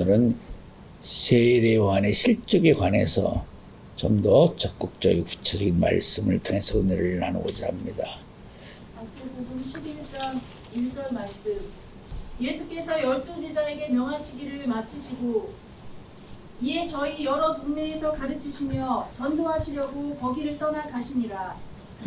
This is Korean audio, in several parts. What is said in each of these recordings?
오늘은 세례 요한의 실족에 관해서 좀 더 적극적이고 구체적인 말씀을 통해서 은혜를 나누고자 합니다. 마태복음 11장 1절 말씀. 예수께서 12제자에게 명하시기를 마치시고 이에 저희 여러 동네에서 가르치시며 전도하시려고 거기를 떠나 가시니라.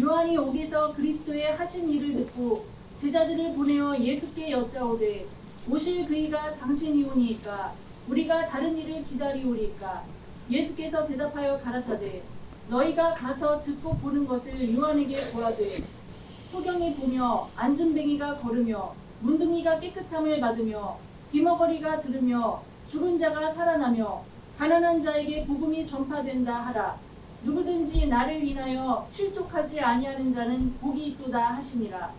요한이 옥에서 그리스도의 하신 일을 듣고 제자들을 보내어 예수께 여짜오되 오실 그이가 당신이오니이까 우리가 다른 일을 기다리오리까. 예수께서 대답하여 가라사대 너희가 가서 듣고 보는 것을 요한에게 보아되 소경이 보며 안진뱅이가 걸으며 문둥이가 깨끗함을 받으며 귀머거리가 들으며 죽은 자가 살아나며 가난한 자에게 복음이 전파된다 하라. 누구든지 나를 인하여 실족하지 아니하는 자는 복이 있도다 하시니라.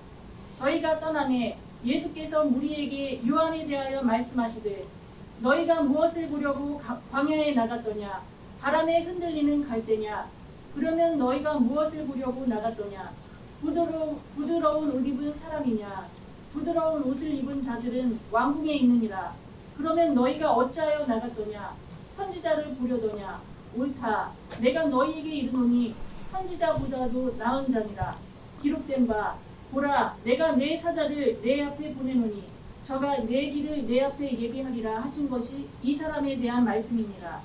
저희가 떠나매 예수께서 무리에게 요한에 대하여 말씀하시되 너희가 무엇을 보려고 광야에 나갔더냐? 바람에 흔들리는 갈대냐? 그러면 너희가 무엇을 보려고 나갔더냐? 부드러운 옷 입은 사람이냐? 부드러운 옷을 입은 자들은 왕궁에 있느니라. 그러면 너희가 어찌하여 나갔더냐? 선지자를 보려더냐? 옳다. 내가 너희에게 이르노니 선지자보다도 나은 자니라. 기록된 바 보라 내가 내 사자를 내 앞에 보내노니 저가 내 길을 내 앞에 예비하리라 하신 것이 이 사람에 대한 말씀이니라.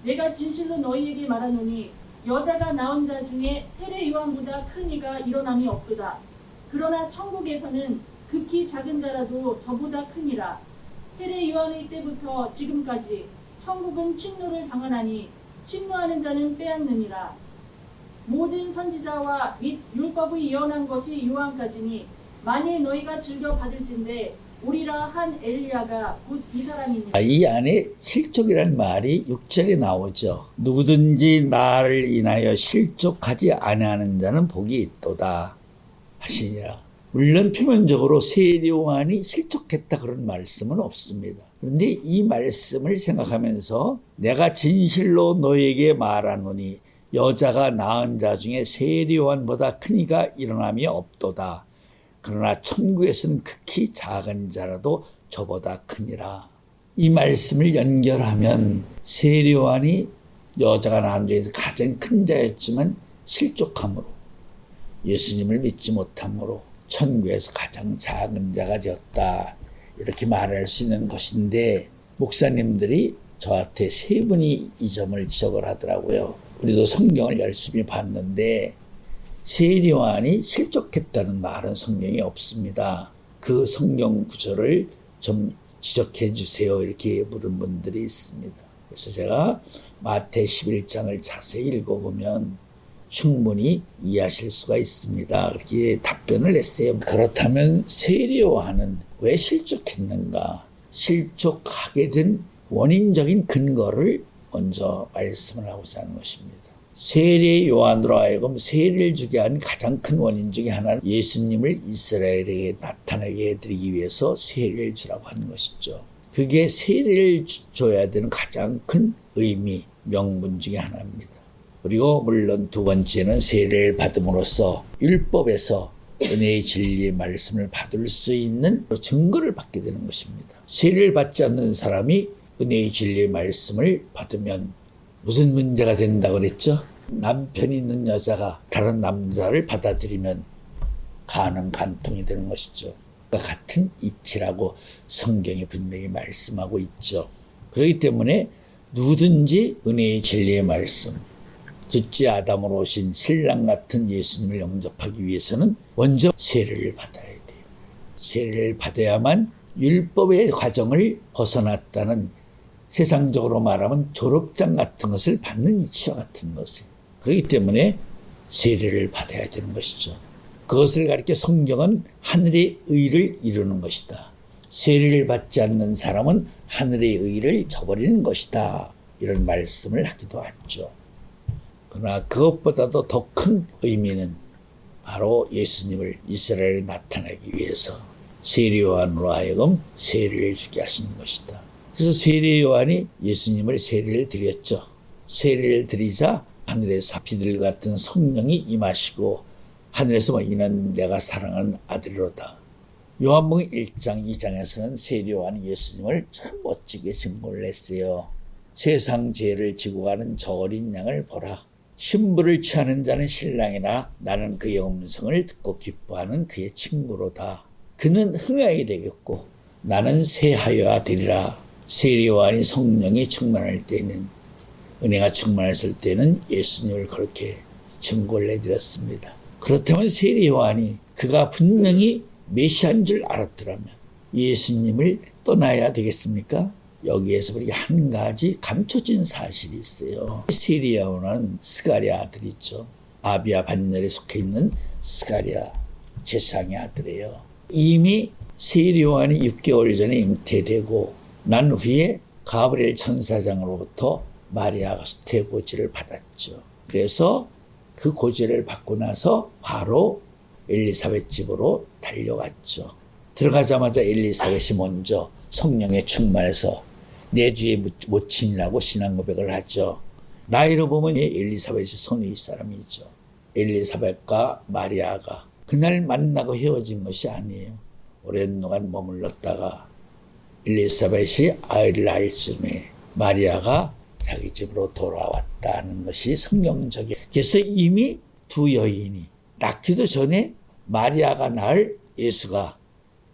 내가 진실로 너희에게 말하노니 여자가 낳은 자 중에 세례 요한보다 큰 이가 일어남이 없도다. 그러나 천국에서는 극히 작은 자라도 저보다 크니라. 세례 요한의 때부터 지금까지 천국은 침노를 당하나니 침노하는 자는 빼앗느니라. 모든 선지자와 및 율법의 예언한 것이 요한까지니 만일 너희가 즐겨 받을진대 오리라 한 엘리야가 곧 이 사람이니라. 이 안에 실족이라는 말이 6절에 나오죠. 누구든지 나를 인하여 실족하지 아니하는 자는 복이 있도다 하시니라. 물론 표면적으로 세례 요한이 실족했다 그런 말씀은 없습니다. 그런데 이 말씀을 생각하면서 내가 진실로 너에게 말하노니 여자가 낳은 자 중에 세례 요한보다 큰 이가 일어남이 없도다. 그러나 천국에서는 극히 작은 자라도 저보다 크니라. 이 말씀을 연결하면 세례 요한이 여자가 낳은 중에서 가장 큰 자였지만 실족함으로 예수님을 믿지 못함으로 천국에서 가장 작은 자가 되었다. 이렇게 말할 수 있는 것인데 목사님들이 저한테 세 분이 이 점을 지적을 하더라고요. 우리도 성경을 열심히 봤는데 세례 요한이 실족했다는 말은 성경에 없습니다. 그 성경 구절을 좀 지적해 주세요. 이렇게 물은 분들이 있습니다. 그래서 제가 마태 11장을 자세히 읽어보면 충분히 이해하실 수가 있습니다. 그렇게 답변을 했어요. 그렇다면 세례 요한은 왜 실족했는가? 실족하게 된 원인적인 근거를 먼저 말씀을 하고자 하는 것입니다. 세례 요한으로 하여금 세례를 주게 한 가장 큰 원인 중에 하나는 예수님을 이스라엘에게 나타나게 해드리기 위해서 세례를 주라고 하는 것이죠. 그게 세례를 줘야 되는 가장 큰 의미, 명분 중에 하나입니다. 그리고 물론 두 번째는 세례를 받음으로써 율법에서 은혜의 진리의 말씀을 받을 수 있는 증거를 받게 되는 것입니다. 세례를 받지 않는 사람이 은혜의 진리의 말씀을 받으면 무슨 문제가 된다고 그랬죠? 남편이 있는 여자가 다른 남자를 받아들이면 간은 간통이 되는 것이죠. 같은 이치라고 성경이 분명히 말씀하고 있죠. 그렇기 때문에 누구든지 은혜의 진리의 말씀, 둘째 아담으로 오신 신랑 같은 예수님을 영접하기 위해서는 먼저 세례를 받아야 돼요. 세례를 받아야만 율법의 과정을 벗어났다는 세상적으로 말하면 졸업장 같은 것을 받는 이치와 같은 것을. 그렇기 때문에 세례를 받아야 되는 것이죠. 그것을 가리켜 성경은 하늘의 의를 이루는 것이다. 세례를 받지 않는 사람은 하늘의 의를 저버리는 것이다. 이런 말씀을 하기도 하죠. 그러나 그것보다도 더 큰 의미는 바로 예수님을 이스라엘에 나타나기 위해서 세례 요한으로 하여금 세례를 주게 하시는 것이다. 그래서 세례 요한이 예수님을 세례를 드렸죠. 세례를 드리자 하늘에서 비둘기 같은 성령이 임하시고 하늘에서 이는 내가 사랑하는 아들이로다. 요한복음 1장 2장에서는 세례 요한이 예수님을 참 멋지게 증거를 했어요. 세상 죄를 지고 가는 저 어린 양을 보라. 신부를 취하는 자는 신랑이나 나는 그의 음성을 듣고 기뻐하는 그의 친구로다. 그는 흥하게 되겠고 나는 새하여야 되리라. 세례 요한이 성령이 충만할 때는, 은혜가 충만했을 때는 예수님을 그렇게 증거를 해드렸습니다. 그렇다면 세례 요한이 그가 분명히 메시아인 줄 알았더라면 예수님을 떠나야 되겠습니까? 여기에서 우리가 한 가지 감춰진 사실이 있어요. 세례 요한은 스가랴 아들이죠. 아비야 반열에 속해 있는 스가랴 제사장의 아들이에요. 이미 세례 요한이 6개월 전에 잉태되고 난 후에 가브리엘 천사장으로부터 마리아가 수태 고지를 받았죠. 그래서 그 고지를 받고 나서 바로 엘리사벳 집으로 달려갔죠. 들어가자마자 엘리사벳이 먼저 성령에 충만해서 내 주의 모친이라고 신앙 고백을 하죠. 나이로 보면 엘리사벳이 손위 사람이죠. 엘리사벳과 마리아가 그날 만나고 헤어진 것이 아니에요. 오랜 동안 머물렀다가 엘리사벳이 아이를 낳을 즈음에 마리아가 자기 집으로 돌아왔다는 것이 성경적이에요. 그래서 이미 두 여인이 낳기도 전에 마리아가 낳을 예수가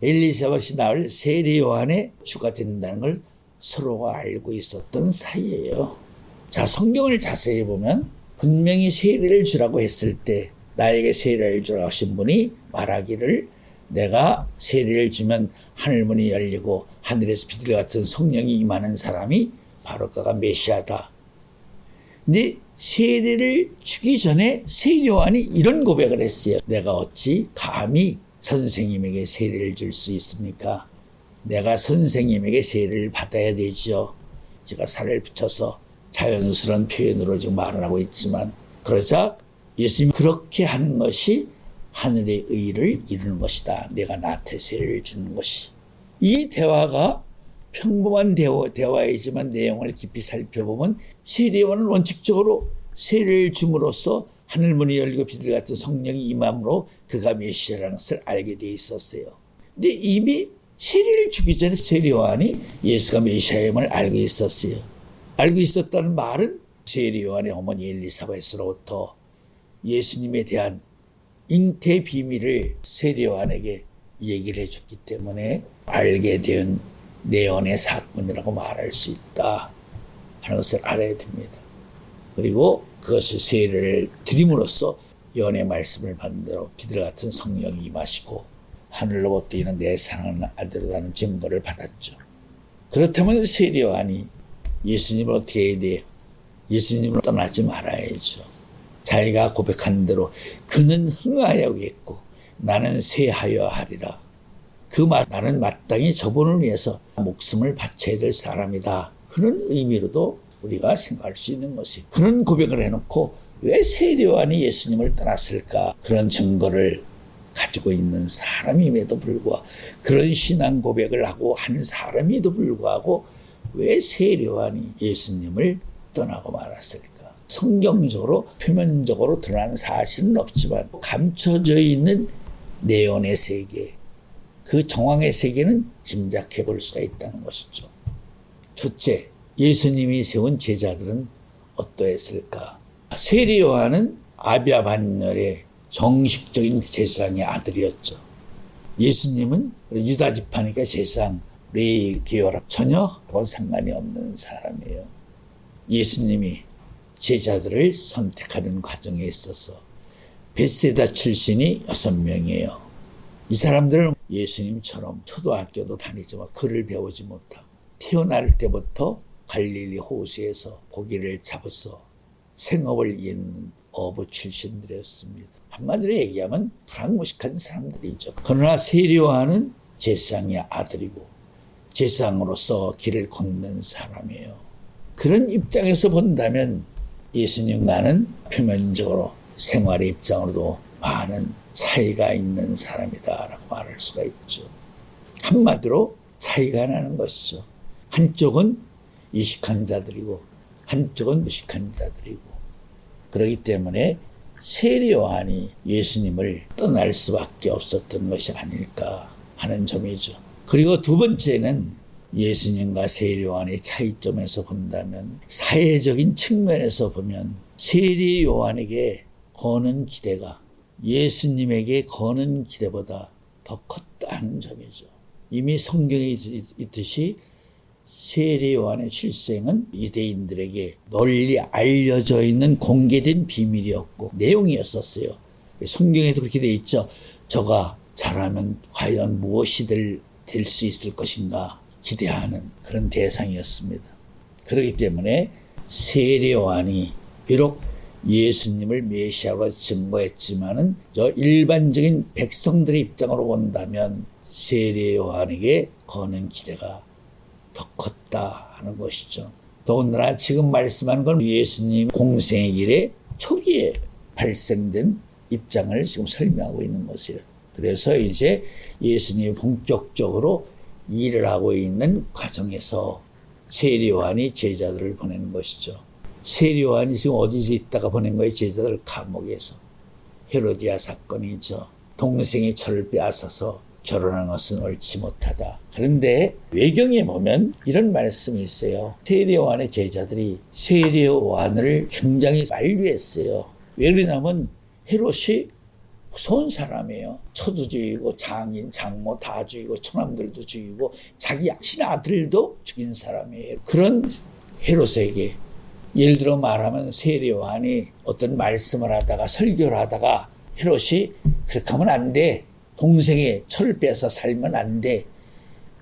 엘리사벳이 낳을 세례 요한의 주가 된다는 걸 서로가 알고 있었던 사이예요. 자, 성경을 자세히 보면 분명히 세례를 주라고 했을 때 나에게 세례를 주라고 하신 분이 말하기를 내가 세례를 주면 하늘문이 열리고 하늘에서 비둘기 같은 성령이 임하는 사람이 바로 그가 메시아다. 근데 세례를 주기 전에 세례 요한이 이런 고백을 했어요. 내가 어찌 감히 선생님에게 세례를 줄 수 있습니까? 내가 선생님에게 세례를 받아야 되지요. 제가 살을 붙여서 자연스러운 표현으로 지금 말을 하고 있지만, 그러자 예수님이 그렇게 하는 것이 하늘의 의를 이루는 것이다. 내가 나한테 세례를 주는 것이. 이 대화가 평범한 대화이지만 내용을 깊이 살펴보면 세례 요한은 원칙적으로 세례를 줌으로써 하늘문이 열리고 비둘기 같은 성령이 임함으로 그가 메시아라는 것을 알게 돼 있었어요. 근데 이미 세례를 주기 전에 세례 요한이 예수가 메시아임을 알고 있었어요. 알고 있었다는 말은 세례 요한의 어머니 엘리사벳으로부터 예수님에 대한 잉태 비밀을 세례 요한에게 얘기를 해줬기 때문에 알게 된 내연의 사건이라고 말할 수 있다 하는 것을 알아야 됩니다. 그리고 그것을 세례를 드림으로써 연의 말씀을 받는 대로 비둘기 같은 성령이 임하시고 하늘로부터 이는 내 사랑하는 아들이라는 증거를 받았죠. 그렇다면 세례 요한이 예수님을 어떻게 해야 돼요? 예수님을 떠나지 말아야죠. 자기가 고백한 대로 그는 흥하여겠고 나는 쇠하여 하리라. 나는 마땅히 저분을 위해서 목숨을 바쳐야 될 사람이다. 그런 의미로도 우리가 생각할 수 있는 것이, 그런 고백을 해놓고 왜 세례 요한이 예수님을 떠났을까? 그런 증거를 가지고 있는 사람임에도 불구하고, 그런 신앙 고백을 하고 한 사람임에도 불구하고 왜 세례 요한이 예수님을 떠나고 말았을까? 성경적으로 표면적으로 드러나는 사실은 없지만 감춰져 있는 내연의 세계, 그 정황의 세계는 짐작해 볼 수가 있다는 것이죠. 첫째, 예수님이 세운 제자들은 어떠했을까? 세례 요한은 아비야 반열의 정식적인 제사장의 아들이었죠. 예수님은 유다 지파니까 제사장, 레위 계열과 전혀 그런 상관이 없는 사람이에요. 예수님이 제자들을 선택하는 과정에 있어서 벳세다 출신이 6명이에요. 이 사람들은 예수님처럼 초등학교도 다니지만 글을 배우지 못하고 태어날 때부터 갈릴리 호수에서 고기를 잡아서 생업을 잇는 어부 출신들이었습니다. 한마디로 얘기하면 불황무식한 사람들이죠. 그러나 세례 요한은 제사장의 아들이고 제사장으로서 길을 걷는 사람이에요. 그런 입장에서 본다면 예수님과는 표면적으로 생활의 입장으로도 많은 차이가 있는 사람이다라고 말할 수가 있죠. 한마디로 차이가 나는 것이죠. 한쪽은 이식한 자들이고 한쪽은 무식한 자들이고, 그렇기 때문에 세례 요한이 예수님을 떠날 수밖에 없었던 것이 아닐까 하는 점이죠. 그리고 두 번째는 예수님과 세례요한의 차이점에서 본다면 사회적인 측면에서 보면 세례요한에게 거는 기대가 예수님에게 거는 기대보다 더 컸다는 점이죠. 이미 성경에 있듯이 세례요한의 출생은 유대인들에게 널리 알려져 있는 공개된 비밀이었고 내용이었었어요. 성경에도 그렇게 돼 있죠. 저가 자라면 과연 무엇이 될 수 있을 것인가 기대하는 그런 대상이었습니다. 그렇기 때문에 세례요한이 비록 예수님을 메시아로 증거했지만은 저 일반적인 백성들의 입장으로 본다면 세례요한에게 거는 기대가 더 컸다 하는 것이죠. 더군다나 지금 말씀하는 건 예수님 공생의 길에 초기에 발생된 입장을 지금 설명하고 있는 것이에요. 그래서 이제 예수님이 본격적으로 일을 하고 있는 과정에서 세례요한이 제자들을 보내는 것이죠. 세례요한이 지금 어디서 있다가 보낸 거예요? 제자들 감옥에서. 헤로디아 사건이죠. 동생이 저를 빼앗아서 결혼한 것은 옳지 못하다. 그런데 외경에 보면 이런 말씀이 있어요. 세례요한의 제자들이 세례요한을 굉장히 만류했어요. 왜 그러냐면 헤롯이 무서운 사람이에요. 처도 죽이고 장인, 장모 다 죽이고 처남들도 죽이고 자기 친아들도 죽인 사람이에요. 그런 헤롯에게 예를 들어 말하면 세례요한이 어떤 말씀을 하다가 설교를 하다가 헤롯이 그렇게 하면 안 돼. 동생의 철을 빼서 살면 안 돼.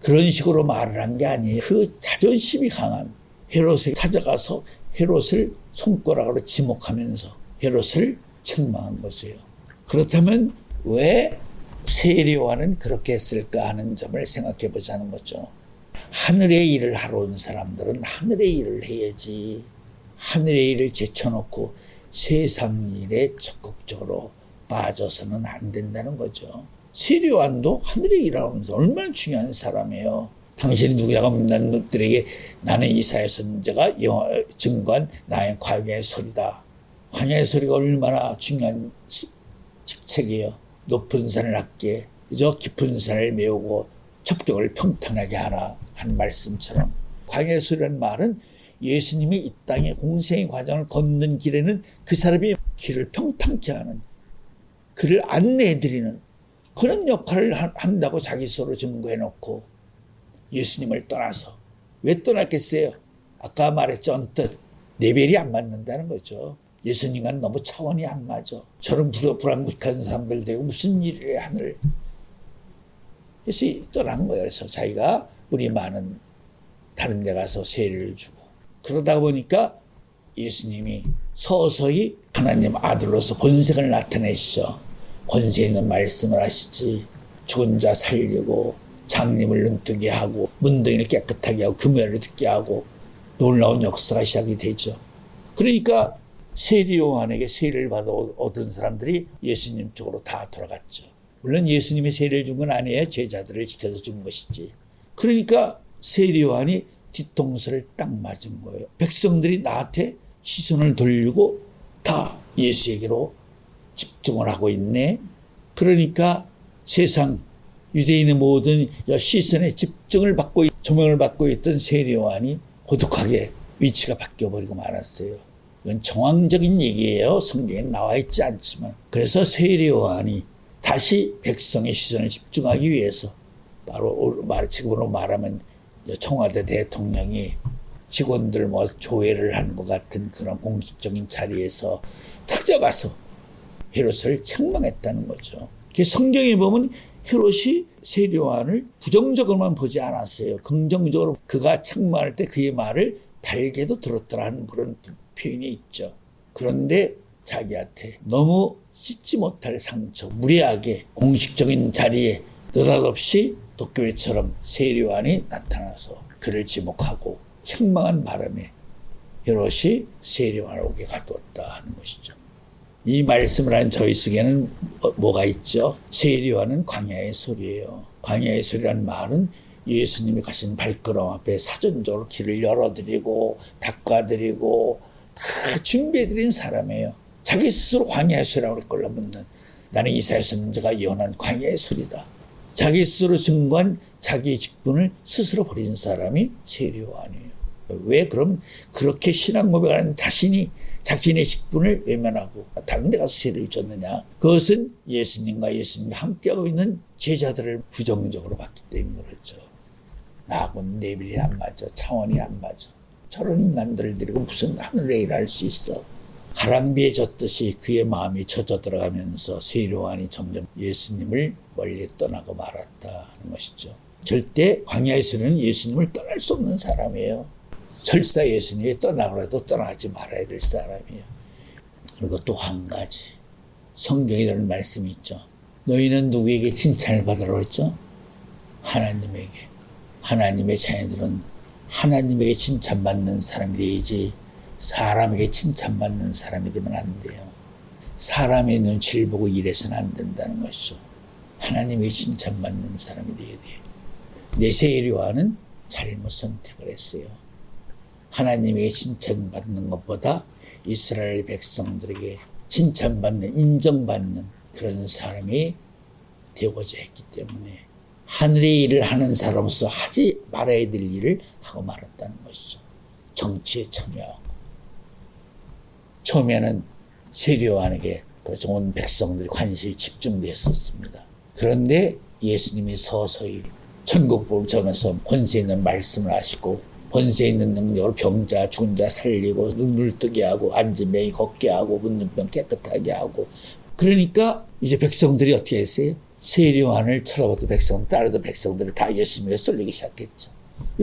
그런 식으로 말을 한 게 아니에요. 그 자존심이 강한 헤롯에 찾아가서 헤롯을 손가락으로 지목하면서 헤롯을 책망한 것이에요. 그렇다면 왜 세례요한은 그렇게 했을까 하는 점을 생각해 보자는 거죠. 하늘의 일을 하러 온 사람들은 하늘의 일을 해야지. 하늘의 일을 제쳐놓고 세상 일에 적극적으로 빠져서는 안 된다는 거죠. 세례요한도 하늘의 일을 하면서 얼마나 중요한 사람이에요. 당신이 누구냐고 묻는 것들에게 나는 이사야 선지자가 증거한 나의 광야의 소리다. 광야의 소리가 얼마나 중요한 직책이에요. 높은 산을 낮게 저 깊은 산을 메우고 첩경을 평탄하게 하라 한 말씀처럼 광야의 소리라는 말은 예수님이 이 땅의 공생의 과정을 걷는 길에는 그 사람이 길을 평탄케 하는 그를 안내해드리는 그런 역할을 한다고 자기 스스로 증거해놓고 예수님을 떠나서 왜 떠났겠어요? 아까 말했죠. 언뜻 레벨이 안 맞는다는 거죠. 예수님과는 너무 차원이 안 맞아. 저런 불안국한 사람들 되고 무슨 일을 하늘. 그래서 떠난 거예요. 그래서 자기가 우리 많은 다른 데 가서 세례를 주고 그러다 보니까 예수님이 서서히 하나님 아들로서 권세를 나타내시죠. 권세 있는 말씀을 하시지. 죽은 자 살리고 장님을 눈뜨게 하고 문둥이를 깨끗하게 하고 금요를 듣게 하고 놀라운 역사가 시작이 되죠. 그러니까 세례요한에게 세례를 받아 얻은 사람들이 예수님 쪽으로 다 돌아갔죠. 물론 예수님이 세례를 준 건 아니에요. 제자들을 지켜서 준 것이지. 그러니까 세례요한이 뒤통수를 딱 맞은 거예요. 백성들이 나한테 시선을 돌리고 다 예수에게로 집중을 하고 있네. 그러니까 세상 유대인의 모든 시선에 집중을 받고 조명을 받고 있던 세례요한이 고독하게 위치가 바뀌어버리고 말았어요. 이건 정황적인 얘기예요. 성경에 나와 있지 않지만. 그래서 세례요한이 다시 백성의 시선을 집중하기 위해서 바로 지금으로 말하면 청와대 대통령이 직원들 조회를 하는 것 같은 그런 공식적인 자리에서 찾아가서 헤롯을 책망했다는 거죠. 성경에 보면 헤롯이 세례요한을 부정적으로만 보지 않았어요. 긍정적으로 그가 책망할 때 그의 말을 달게도 들었더라는 그런 표현이 있죠. 그런데 자기한테 너무 씻지 못할 상처, 무례하게 공식적인 자리에 느닷없이 도교회처럼 세례요한이 나타나서 그를 지목하고 책망한 바람에 헤롯이 세례요한을 오게 가두었다 하는 것이죠. 이 말씀을 한 저희 속에는 뭐가 있죠? 세례요한은 광야의 소리예요. 광야의 소리라는 말은 예수님이 가신 발걸음 앞에 사전적으로 길을 열어드리고 닦아드리고 다 준비해드린 사람이에요. 자기 스스로 광야의 소리라고 그랬걸로 묻는 나는 이사야 선지자가 예언한 광야의 소리다. 자기 스스로 증거한 자기의 직분을 스스로 버린 사람이 세례요한이에요. 왜 그럼 그렇게 신앙 고백하는 자신이 자신의 직분을 외면하고 다른 데 가서 세례를 줬느냐? 그것은 예수님과 예수님과 함께하고 있는 제자들을 부정적으로 봤기 때문에 그렇죠. 나하고는 레벨이 안 맞아. 차원이 안 맞아. 저런 인간들을 데리고 무슨 하늘에 일할 수 있어. 가랑비에 젖듯이 그의 마음이 젖어 들어가면서 세례요한이 점점 예수님을 멀리 떠나고 말았다는 것이죠. 절대 광야에서는 예수님을 떠날 수 없는 사람이에요. 설사 예수님이 떠나고 해도 떠나지 말아야 될 사람이에요. 그리고 또 한 가지 성경에 이런 말씀이 있죠. 너희는 누구에게 칭찬을 받으라고 했죠? 하나님에게. 하나님의 자녀들은 하나님에게 칭찬받는 사람이 되야지 사람에게 칭찬받는 사람이 되면 안 돼요. 사람의 눈치를 보고 일해서는 안 된다는 것이죠. 하나님에게 칭찬받는 사람이 되어야 돼요. 내 세례요한은 잘못 선택을 했어요. 하나님에게 칭찬받는 것보다 이스라엘 백성들에게 칭찬받는, 인정받는 그런 사람이 되고자 했기 때문에 하늘의 일을 하는 사람으로서 하지 말아야 될 일을 하고 말았다는 것이죠. 정치에 참여하고. 처음에는 세례요한에게 온 백성들이 관심이 집중됐었습니다. 그런데 예수님이 서서히 천국복음을 전해서 권세 있는 말씀을 하시고 권세 있는 능력으로 병자, 죽은 자 살리고 눈을 뜨게 하고 앉은 병이 걷게 하고 묻는 병 깨끗하게 하고 그러니까 이제 백성들이 어떻게 했어요? 세례요한을 쳐다보던 백성, 따르던 백성들을 다 예수님에 쏠리기 시작했죠.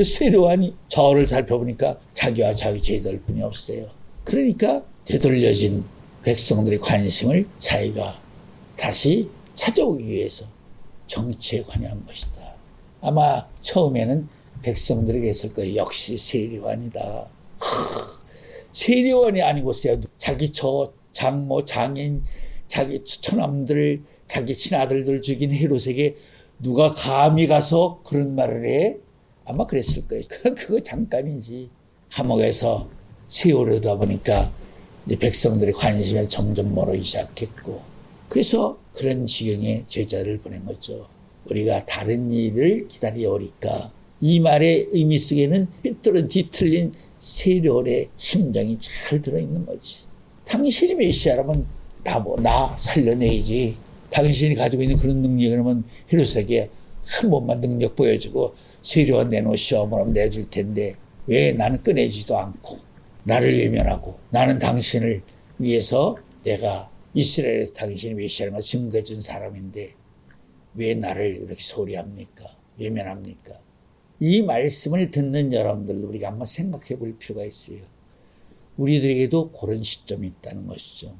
세례요한이 저를 살펴보니까 자기와 자기 제자일 뿐이 없어요. 그러니까 되돌려진 백성들의 관심을 자기가 다시 찾아오기 위해서 정치에 관여한 것이다. 아마 처음에는 백성들에게 했을 거예요. 역시 세례요한이다. 세례요한이 아니고서야 자기 장모, 장인, 자기 처남들, 자기 친아들들 죽인 헤롯에게 누가 감히 가서 그런 말을 해? 아마 그랬을 거예요. 그거 잠깐이지. 감옥에서 세월이다 보니까 이제 백성들의 관심이 점점 멀어지기 시작했고 그래서 그런 지경에 제자를 보낸 거죠. 우리가 다른 일을 기다려오니까 이 말의 의미 속에는 삐뚤은 뒤틀린 세례요한의 심정이 잘 들어있는 거지. 당신이 메시아라면 나 살려내야지. 당신이 가지고 있는 그런 능력이라면 헤롯에게 한 번만 능력 보여주고 세례요한 내놓으시오. 그럼 내줄 텐데 왜 나는 꺼내지도 않고 나를 외면하고 나는 당신을 위해서 내가 이스라엘에 당신이 메시아라는 걸 증거해 준 사람인데 왜 나를 이렇게 소리합니까? 외면합니까? 이 말씀을 듣는 여러분들도 우리가 한번 생각해 볼 필요가 있어요. 우리들에게도 그런 시점이 있다는 것이죠.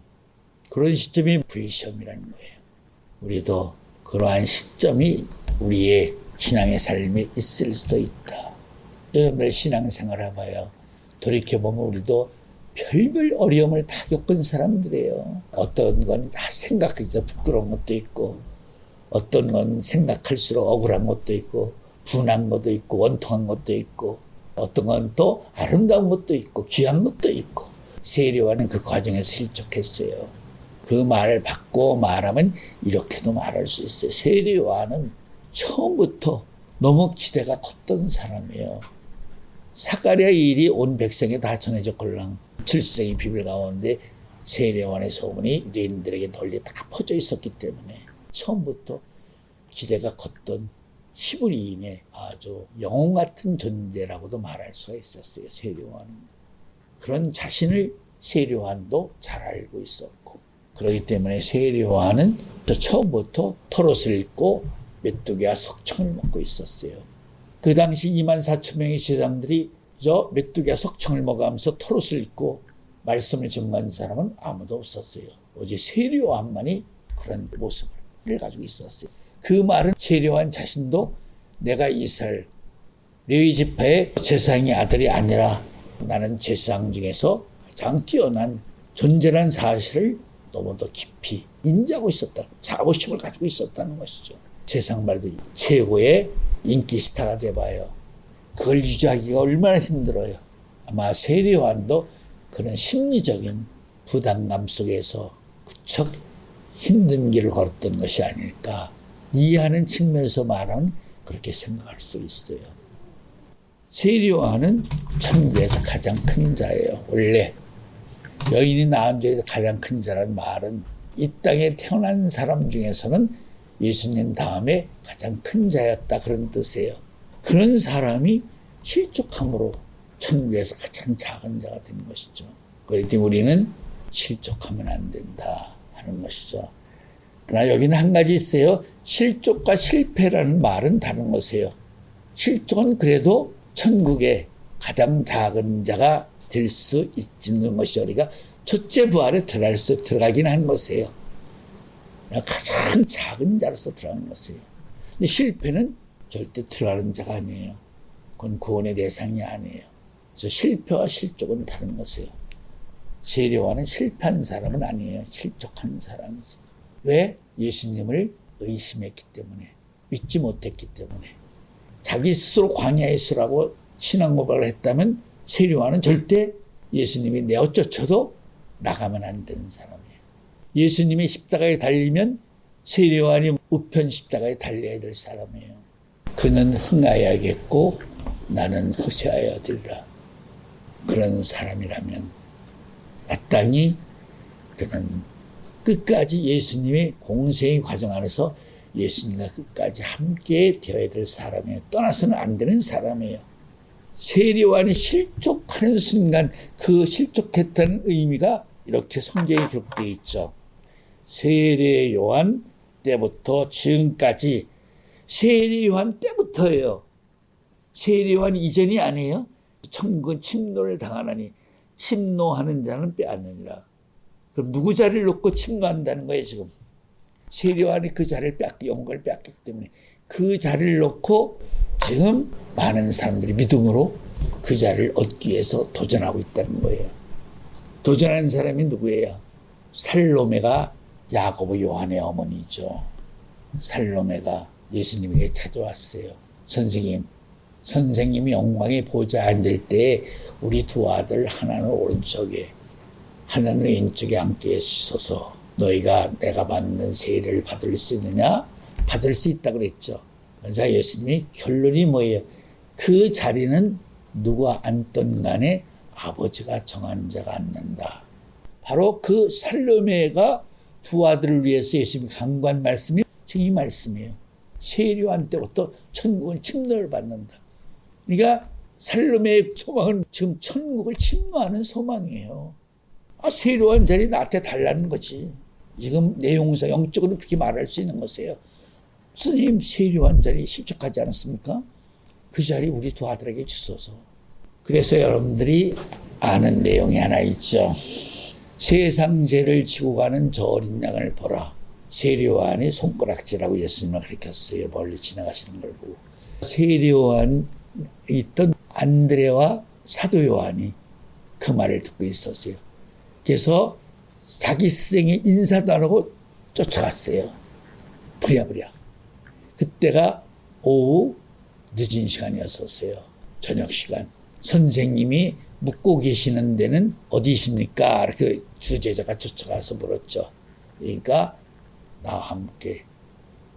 그런 시점이 불시험이라는 거예요. 우리도 그러한 시점이 우리의 신앙의 삶에 있을 수도 있다. 여러분들 신앙생활 해봐요. 돌이켜보면 우리도 별별 어려움을 다 겪은 사람들이에요. 어떤 건 생각하기도 부끄러운 것도 있고 어떤 건 생각할수록 억울한 것도 있고 분한 것도 있고 원통한 것도 있고 어떤 건 또 아름다운 것도 있고 귀한 것도 있고 세례요한은 그 과정에서 실족했어요. 그 말을 받고 말하면 이렇게도 말할 수 있어요. 세례요한은 처음부터 너무 기대가 컸던 사람이에요. 사가랴 일이 온 백성에 다 전해졌걸랑 7세기 비밀 가운데 세례요한의 소문이 유대인들에게 널리 다 퍼져 있었기 때문에 처음부터 기대가 컸던 히브리인의 아주 영웅 같은 존재라고도 말할 수가 있었어요. 세례요한은. 그런 자신을 세례요한도 잘 알고 있었고 그렇기 때문에 세례요한은 처음부터 토롯을 읽고 메뚜기와 석청을 먹고 있었어요. 그 당시 24,000명의 제자들이 저 메뚜기와 석청을 먹으면서 토롯을 읽고 말씀을 증거한 사람은 아무도 없었어요. 오직 세례요한만이 그런 모습을 가지고 있었어요. 그 말은 세례요한 자신도 내가 이스라엘 레위 지파의 제사장의 아들이 아니라 나는 제사장 중에서 가장 뛰어난 존재라는 사실을 너무도 깊이 인지하고 있었다. 자부심을 가지고 있었다는 것이죠. 세상 말도 최고의 인기 스타가 돼봐요. 그걸 유지하기가 얼마나 힘들어요. 아마 세례요한도 그런 심리적인 부담감 속에서 무척 힘든 길을 걸었던 것이 아닐까 이해하는 측면에서 말하면 그렇게 생각할 수 있어요. 세례 요한은 천국에서 가장 큰 자예요. 원래 여인이 낳은 자에서 가장 큰 자라는 말은 이 땅에 태어난 사람 중에서는 예수님 다음에 가장 큰 자였다, 그런 뜻이에요. 그런 사람이 실족함으로 천국에서 가장 작은 자가 되는 것이죠. 그렇기 때문에 우리는 실족하면 안 된다 하는 것이죠. 그러나 여기는 한 가지 있어요. 실족과 실패라는 말은 다른 것이에요. 실족은 그래도 천국에 가장 작은 자가 될 수 있는 것이 우리가 첫째 부활에 들어가긴 한 것이에요. 가장 작은 자로서 들어가는 것이에요. 근데 실패는 절대 들어가는 자가 아니에요. 그건 구원의 대상이 아니에요. 그래서 실패와 실족은 다른 것이에요. 세례 요한은 실패한 사람은 아니에요. 실족한 사람이지. 왜? 예수님을 의심했기 때문에, 믿지 못했기 때문에. 자기 스스로 광야에 있으라고 신앙 고백을 했다면 세례 요한은 절대 예수님이 내어 쫓아도 나가면 안 되는 사람이에요. 예수님이 십자가에 달리면 세례 요한이 우편 십자가에 달려야 될 사람이에요. 그는 흥하여야겠고 나는 허세하여야 되리라. 그런 사람이라면 마땅히 그는 끝까지 예수님의 공생의 과정 안에서 예수님과 끝까지 함께 되어야 될 사람이에요. 떠나서는 안 되는 사람이에요. 세례 요한이 실족하는 순간 그 실족했다는 의미가 이렇게 성경에 기록되어 있죠. 세례 요한 때부터 지금까지, 세례 요한 때부터예요. 세례 요한 이전이 아니에요. 천국은 침노를 당하나니 침노하는 자는 빼앗느니라. 그럼 누구 자리를 놓고 침노한다는 거예요 지금. 세례 요한이 그 자리를 영광을 빼앗겼기 때문에 그 자리를 놓고 지금 많은 사람들이 믿음으로 그 자리를 얻기 위해서 도전하고 있다는 거예요. 도전하는 사람이 누구예요? 살로메가 야고보 요한의 어머니죠. 살로메가 예수님에게 찾아왔어요. 선생님이 영광의 보좌에 앉을 때 우리 두 아들 하나는 오른쪽에 하나는 왼쪽에 앉게 해주소서. 너희가 내가 받는 세례를 받을 수 있느냐? 받을 수 있다고 그랬죠. 그래서 예수님이 결론이 뭐예요? 그 자리는 누가 앉던 간에 아버지가 정한 자가 앉는다. 바로 그 살로메가 두 아들을 위해서 예수님이 강구한 말씀이 지금 이 말씀이에요. 세례 요한 때부터 천국은 침노를 받는다. 그러니까 살로메의 소망은 지금 천국을 침노하는 소망이에요. 세례 요한 자리 나한테 달라는 거지. 지금 내용상 영적으로 그렇게 말할 수 있는 것이에요. 스님 세례 요한 자리 실족하지 않았습니까? 그 자리 우리 두 아들에게 주소서. 그래서 여러분들이 아는 내용이 하나 있죠. 세상 죄를 지고 가는 저 어린 양을 보라. 세례 요한이 손가락질하고 예수님을 가르쳤어요. 멀리 지나가시는 걸 보고. 세례 요한에 있던 안드레와 사도 요한이 그 말을 듣고 있었어요. 그래서 자기 스승의 인사도 안 하고 쫓아갔어요. 부랴부랴. 그때가 오후 늦은 시간이었었어요. 저녁 시간. 선생님이 묵고 계시는 데는 어디십니까? 이렇게 주제자가 쫓아가서 물었죠. 그러니까 나와 함께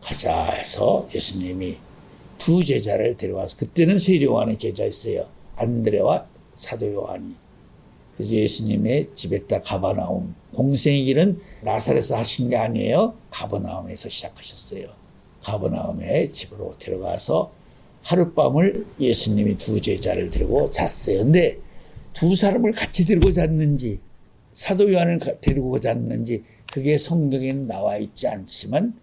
가자 해서 예수님이 두 제자를 데려와서, 그때는 세례 요한의 제자였어요. 안드레와 사도 요한이. 그래서 예수님의 집에다 가버나움, 공생의 길은 나사렛에서 하신 게 아니에요. 가버나움에서 시작하셨어요. 가버나움에 집으로 데려가서 하룻밤을 예수님이 두 제자를 데리고 잤어요. 근데 두 사람을 같이 데리고 잤는지 사도 요한을 데리고 잤는지 그게 성경에는 나와 있지 않지만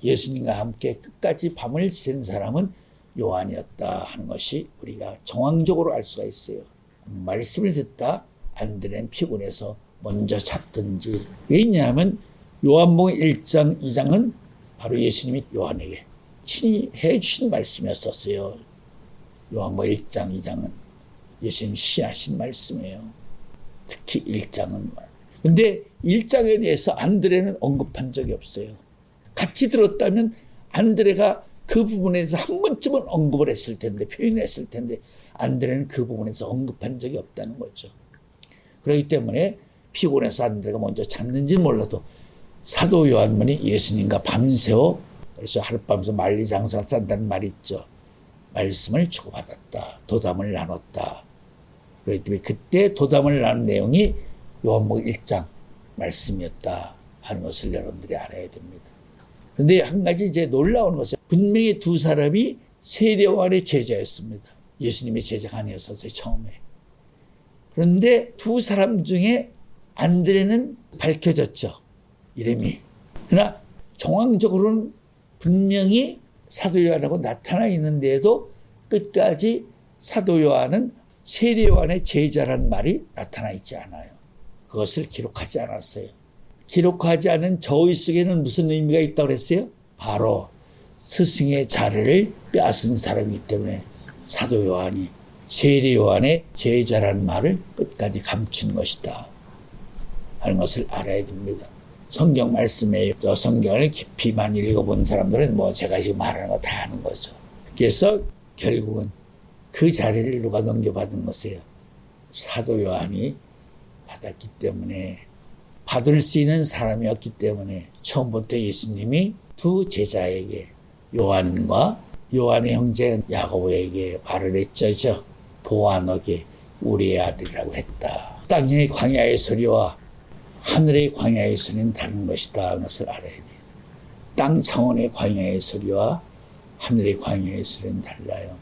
예수님과 함께 끝까지 밤을 지샌 사람은 요한이었다 하는 것이 우리가 정황적으로 알 수가 있어요. 말씀을 듣다 안드레는 피곤해서 먼저 잤든지. 왜냐하면 요한복음 1장 2장은 바로 예수님이 요한에게 친히 해주신 말씀이었었어요. 요한복음 1장 2장은 예수님이 시하신 말씀이에요. 특히 1장은. 근데 1장에 대해서 안드레는 언급한 적이 없어요. 같이 들었다면 안드레가 그 부분에서 한 번쯤은 언급을 했을 텐데, 표현했을 텐데 안드레는 그 부분에서 언급한 적이 없다는 거죠. 그렇기 때문에 피곤해서 안드레가 먼저 잤는지는 몰라도 사도 요한문이 예수님과 밤새워 그래서 하룻밤에서 만리장성을 싼다는 말이 있죠. 말씀을 주고받았다. 도담을 나눴다. 그렇기 때문에 그때 도담을 나눈 내용이 요한복음 1장 말씀이었다 하는 것을 여러분들이 알아야 됩니다. 그런데 한 가지 이제 놀라운 것은 분명히 두 사람이 세례요한의 제자였습니다. 예수님의 제자가 아니었어요, 처음에. 그런데 두 사람 중에 안드레는 밝혀졌죠, 이름이. 그러나 정황적으로는 분명히 사도 요한하고 나타나 있는데도 끝까지 사도 요한은 세례 요한의 제자라는 말이 나타나 있지 않아요. 그것을 기록하지 않았어요. 기록하지 않은 저의 속에는 무슨 의미가 있다고 그랬어요? 바로 스승의 자리를 빼앗은 사람이기 때문에 사도 요한이 세례 요한의 제자라는 말을 끝까지 감춘 것이다 하는 것을 알아야 됩니다. 성경 말씀에 또 성경을 깊이 많이 읽어본 사람들은 뭐 제가 지금 말하는 거 다 아는 거죠. 그래서 결국은 그 자리를 누가 넘겨받은 것이에요? 사도 요한이 받았기 때문에, 받을 수 있는 사람이었기 때문에 처음부터 예수님이 두 제자에게, 요한과 요한의 형제 야고보에게 말을 했죠. 보아, 너게 우리의 아들이라고 했다. 땅의 광야의 소리와 하늘의 광야의 소리는 다른 것이다 하는 것을 알아야 돼요. 땅 차원의 광야의 소리와 하늘의 광야의 소리는 달라요.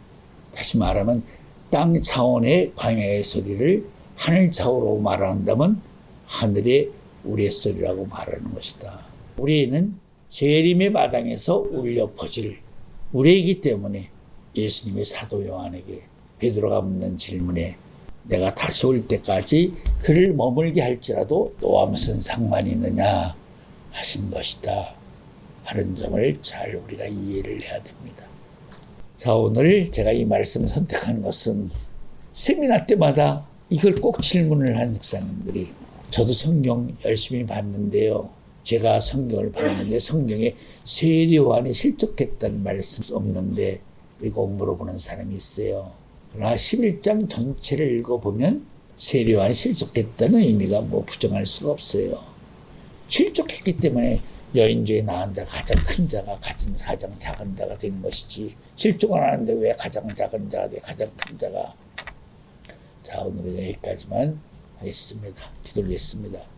다시 말하면 땅 차원의 광야의 소리를 하늘 차원으로 말한다면 하늘의 우리의 소리라고 말하는 것이다. 우리는 재림의 마당에서 울려 퍼질 우리이기 때문에 예수님의 사도 요한에게 베드로가 묻는 질문에 내가 다시 올 때까지 그를 머물게 할지라도 너와 무슨 상관이 있느냐 하신 것이다 하는 점을 잘 우리가 이해를 해야 됩니다. 자, 오늘 제가 이 말씀을 선택한 것은 세미나 때마다 이걸 꼭 질문을 한 목사님들이, 저도 성경 열심히 봤는데요, 제가 성경을 봤는데 성경에 세례 요한이 실족했다는 말씀 없는데 왜 꼭 물어보는 사람이 있어요. 그러나 11장 전체를 읽어보면 세례 요한이 실족했다는 의미가 뭐 부정할 수가 없어요. 실족했기 때문에 여인 중에 낳은 자가 가장 큰 자가 가장 작은 자가 되는 것이지, 실족을 하는데 왜 가장 작은 자가 돼, 가장 큰 자가. 자, 오늘은 여기까지만 하겠습니다. 기도하겠습니다.